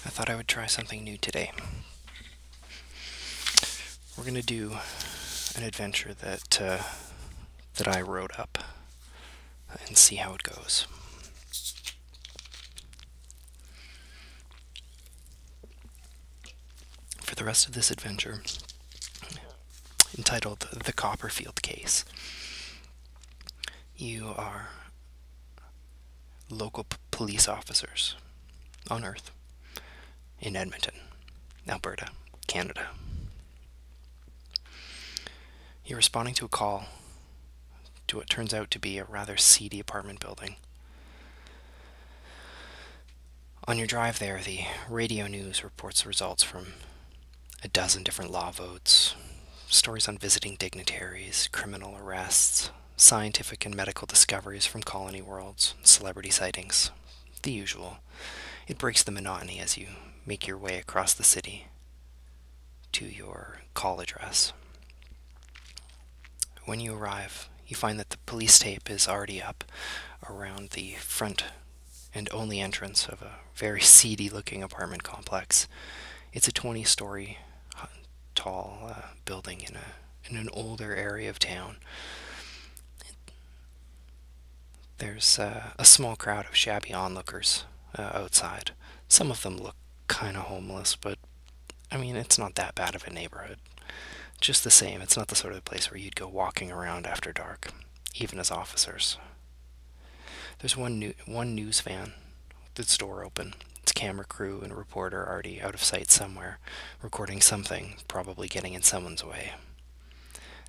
I thought I would try something new today. We're going to do an adventure that I wrote up and see how it goes. For the rest of this adventure, entitled The Copperfield Case, you are local police officers on Earth in Edmonton, Alberta, Canada. You're responding to a call to what turns out to be a rather seedy apartment building. On your drive there, the radio news reports the results from a dozen different law votes, stories on visiting dignitaries, criminal arrests, scientific and medical discoveries from colony worlds, celebrity sightings. The usual. It breaks the monotony as you make your way across the city to your call address. When you arrive, you find that the police tape is already up around the front and only entrance of a very seedy-looking apartment complex. It's a 20-story tall building in an older area of town. There's a small crowd of shabby onlookers outside. Some of them look kind of homeless, but I mean, it's not that bad of a neighborhood. Just the same, it's not the sort of place where you'd go walking around after dark, even as officers. There's one news van with its door open. Its camera crew and reporter already out of sight somewhere, recording something, probably getting in someone's way.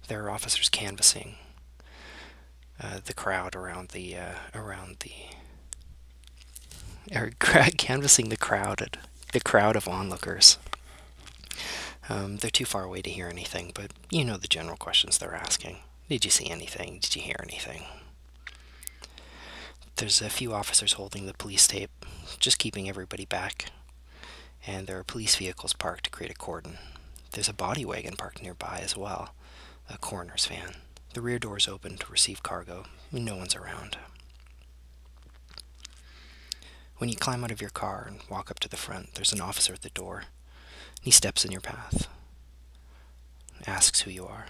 There are officers canvassing the crowd canvassing the crowd of onlookers. They're too far away to hear anything, but you know the general questions they're asking. Did you see anything? Did you hear anything? There's a few officers holding the police tape, just keeping everybody back, and there are police vehicles parked to create a cordon. There's a body wagon parked nearby as well, a coroner's van. The rear door's open to receive cargo. No one's around. When you climb out of your car and walk up to the front, there's an officer at the door. He steps in your path, asks who you are.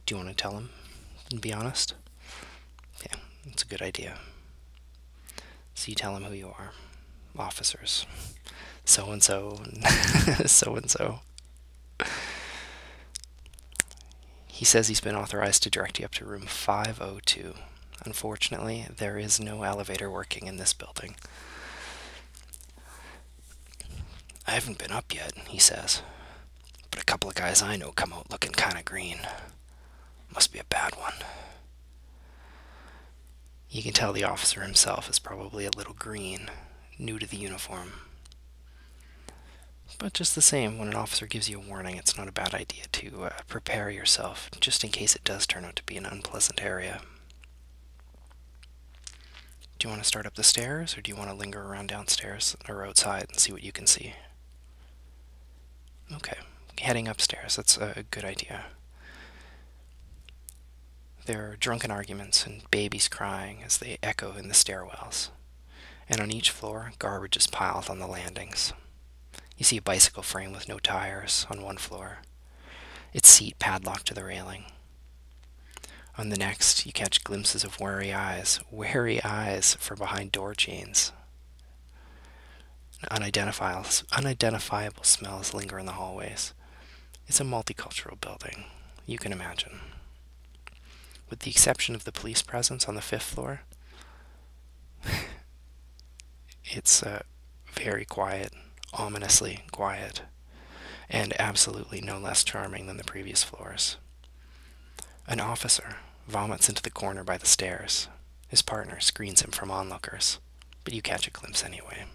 Do you want to tell him and be honest? Yeah, that's a good idea. So you tell him who you are. Officers. So-and-so, so-and-so. He says he's been authorized to direct you up to room 502. Unfortunately, there is no elevator working in this building. I haven't been up yet, he says, but a couple of guys I know come out looking kind of green. Must be a bad one. You can tell the officer himself is probably a little green, new to the uniform. But just the same, when an officer gives you a warning, it's not a bad idea to prepare yourself, just in case it does turn out to be an unpleasant area. Do you want to start up the stairs, or do you want to linger around downstairs or outside and see what you can see? Okay, heading upstairs, that's a good idea. There are drunken arguments and babies crying as they echo in the stairwells. And on each floor, garbage is piled on the landings. You see a bicycle frame with no tires on one floor, its seat padlocked to the railing. On the next, you catch glimpses of wary eyes from behind door chains. Unidentifiable smells linger in the hallways. It's a multicultural building, you can imagine. With the exception of the police presence on the 5th floor, it's very quiet, ominously quiet, and absolutely no less charming than the previous floors. An officer vomits into the corner by the stairs. His partner screens him from onlookers, but you catch a glimpse anyway.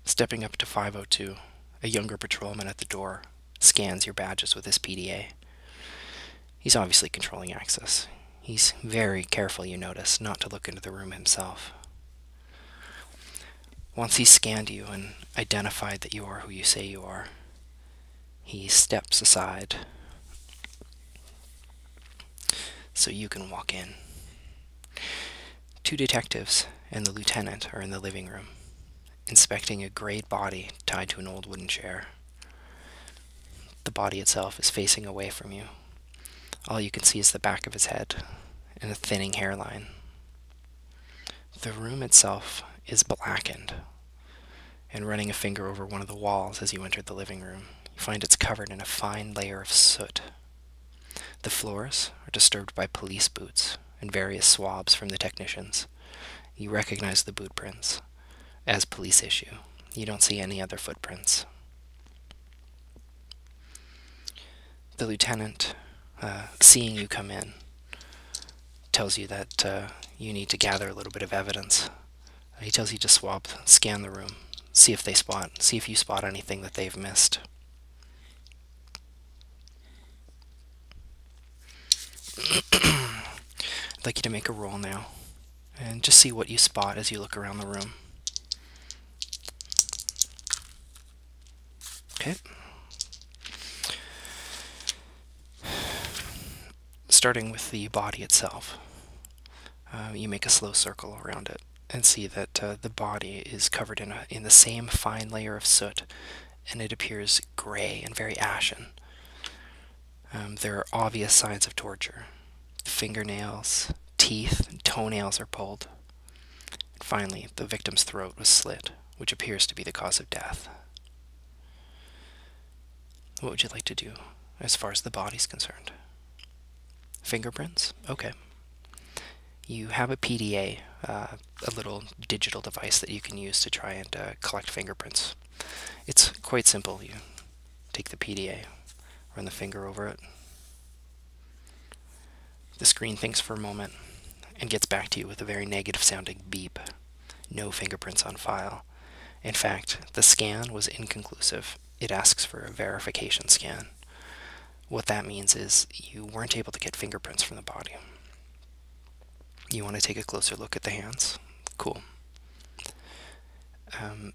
Stepping up to 502, a younger patrolman at the door scans your badges with his PDA. He's obviously controlling access. He's very careful, you notice, not to look into the room himself. Once he's scanned you and identified that you are who you say you are, he steps aside so you can walk in. 2 detectives and the lieutenant are in the living room. inspecting a grayed body tied to an old wooden chair. The body itself is facing away from you. All you can see is the back of his head and a thinning hairline. The room itself is blackened, and running a finger over one of the walls as you enter the living room, you find it's covered in a fine layer of soot. The floors are disturbed by police boots and various swabs from the technicians. You recognize the boot prints as police issue. You don't see any other footprints. The lieutenant, seeing you come in, tells you that you need to gather a little bit of evidence. He tells you to scan the room, see if you spot anything that they've missed. I'd like you to make a roll now, and just see what you spot as you look around the room. Okay. Starting with the body itself, you make a slow circle around it and see that the body is covered in the same fine layer of soot, and it appears gray and very ashen. There are obvious signs of torture. Fingernails, teeth, and toenails are pulled. And finally, the victim's throat was slit, which appears to be the cause of death. What would you like to do as far as the body's concerned? Fingerprints? Okay. You have a PDA, a little digital device that you can use to try and collect fingerprints. It's quite simple. You take the PDA, run the finger over it. The screen thinks for a moment and gets back to you with a very negative sounding beep. No fingerprints on file. In fact, the scan was inconclusive. It asks for a verification scan. What that means is you weren't able to get fingerprints from the body. You want to take a closer look at the hands? Cool. The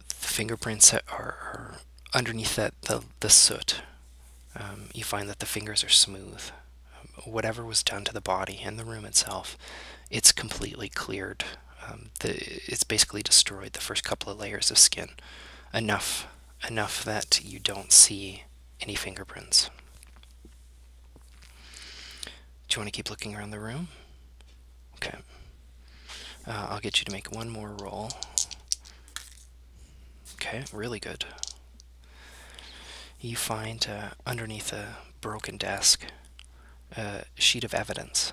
fingerprints are underneath the soot. You find that the fingers are smooth. Whatever was done to the body and the room itself, it's completely cleared. It's basically destroyed the first couple of layers of skin. Enough that you don't see any fingerprints. Do you want to keep looking around the room? Okay. I'll get you to make one more roll. Okay, really good. You find underneath a broken desk a sheet of evidence.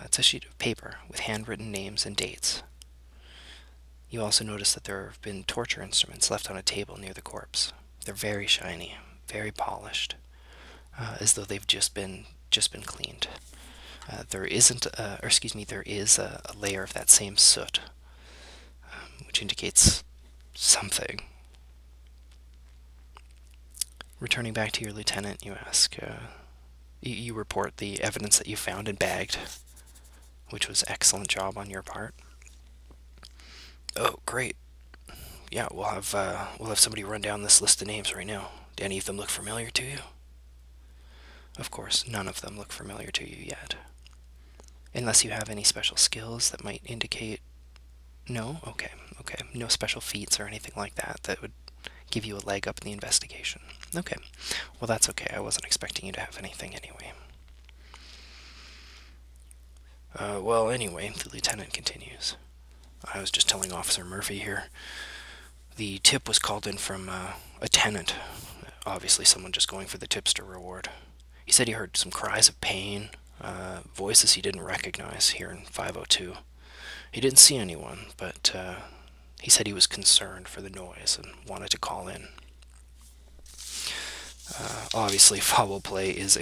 It's a sheet of paper with handwritten names and dates. You also notice that there have been torture instruments left on a table near the corpse. They're very shiny, very polished, as though they've just been cleaned. There is a layer of that same soot, which indicates something. Returning back to your lieutenant, you ask, you report the evidence that you found and bagged, which was excellent job on your part. Oh, great. Yeah, we'll have somebody run down this list of names right now. Do any of them look familiar to you? Of course, none of them look familiar to you yet. Unless you have any special skills that might indicate... No? Okay. No special feats or anything like that that would give you a leg up in the investigation. Okay. Well, that's okay. I wasn't expecting you to have anything anyway. Well, anyway, the lieutenant continues. I was just telling Officer Murphy here. The tip was called in from a tenant. Obviously someone just going for the tipster reward. He said he heard some cries of pain, voices he didn't recognize here in 502. He didn't see anyone, but he said he was concerned for the noise and wanted to call in. Obviously foul play is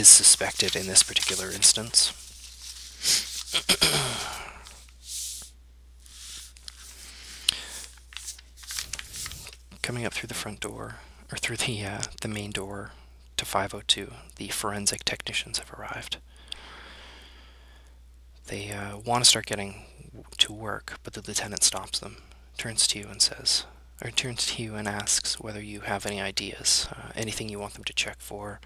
suspected in this particular instance. Coming up through the front door, or through the main door to 502, the forensic technicians have arrived. They want to start getting to work, but the lieutenant stops them, turns to you and asks whether you have any ideas, anything you want them to check for,